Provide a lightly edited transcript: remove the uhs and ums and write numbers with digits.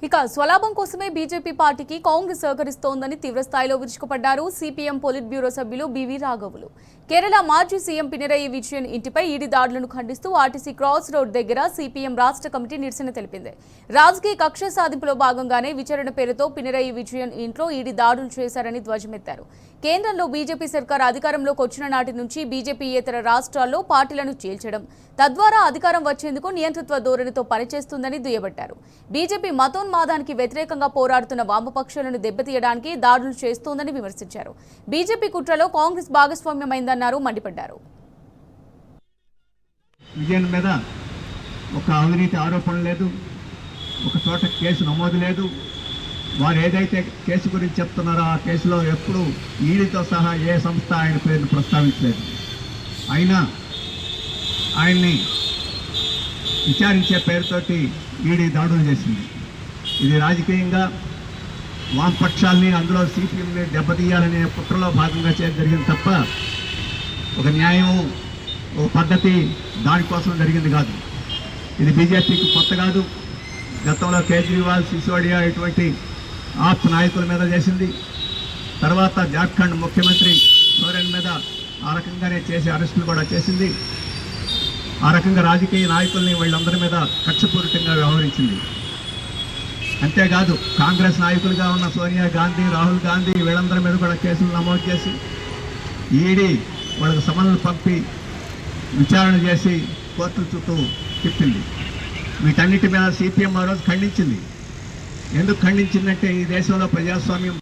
ఇక స్వలాభం కోసమే బీజేపీ పార్టీకి కాంగ్రెస్ సహకరిస్తోందని తీవ్రస్థాయిలో విరుచుకుపడ్డారు సిపిఎం పొలిట్ బ్యూరో సభ్యులు బివి రాఘవులు. కేరళ మాజీ సీఎం పినరయి విజయన్ ఇంటిపై ఈడీ దాడులను ఖండిస్తూ ఆర్టీసీ క్రాస్ రోడ్ దగ్గర సిపిఎం రాష్ట్ర కమిటీ నిరసన తెలిపింది. రాజకీయ కక్ష సాధింపులో భాగంగానే విచారణ పేరుతో పినరయి విజయన్ ఇంట్లో ఈడీ దాడులు చేశారని ధ్వజమెత్తారు. కేంద్రంలో బీజేపీ సర్కార్ అధికారంలోకి వచ్చిన నాటి నుంచి బీజేపీయేతర రాష్ట్రాల్లో పార్టీలను చీల్చడం, తద్వారా అధికారం వచ్చేందుకు నియంతృత్వ ధోరణితో పనిచేస్తుందని దుయ్యబట్టారు. బీజేపీ మతోన్మాదానికి వ్యతిరేకంగా పోరాడుతున్న వామపక్షాలను దెబ్బతీయడానికి దాడులు చేస్తోందని విమర్శించారు. బీజేపీ కుట్రలో కాంగ్రెస్ భాగస్వామ్యమైందన్నారు, మండిపడ్డారు. విజయన్ మీద ఒక అవినీతి ఆరోపణ లేదు, ఒక చోట కేసు నమోదు లేదు. వారు ఏదైతే కేసు గురించి చెప్తున్నారో ఆ కేసులో ఎప్పుడు ఈడీతో సహా ఏ సంస్థ ఆయన పేరును ప్రస్తావించలేదు. అయినా ఆయన్ని విచారించే పేరుతోటి ఈడీ దాడులు చేసింది. ఇది రాజకీయంగా వామపక్షాలని, అందులో సిపిఎంని దెబ్బతీయాలనే కుట్రలో భాగంగా జరిగింది తప్ప ఒక న్యాయం, ఒక పద్ధతి దానికోసం జరిగింది కాదు. ఇది బీజేపీకి కొత్త కాదు. గతంలో కేజ్రీవాల్, సిసోడియా ఇటువంటి ఆప్ నాయకుల మీద చేసింది. తర్వాత జార్ఖండ్ ముఖ్యమంత్రి సోరెన్ మీద ఆ రకంగానే చేసి అరెస్టులు కూడా చేసింది. ఆ రకంగా రాజకీయ నాయకుల్ని వీళ్ళందరి మీద కక్షపూరితంగా వ్యవహరించింది. అంతేకాదు కాంగ్రెస్ నాయకులుగా ఉన్న సోనియా గాంధీ, రాహుల్ గాంధీ వీళ్ళందరి మీద కూడా కేసులు నమోదు చేసి ఈడీ వాళ్ళకి సమన్లు పంపి విచారణ చేసి కోర్టుల చుట్టూ తిప్పింది. వీటన్నిటి మీద సిపిఎం ఆ రోజు ఖండించింది. ఎందుకు ఖండించిందంటే ఈ దేశంలో ప్రజాస్వామ్యం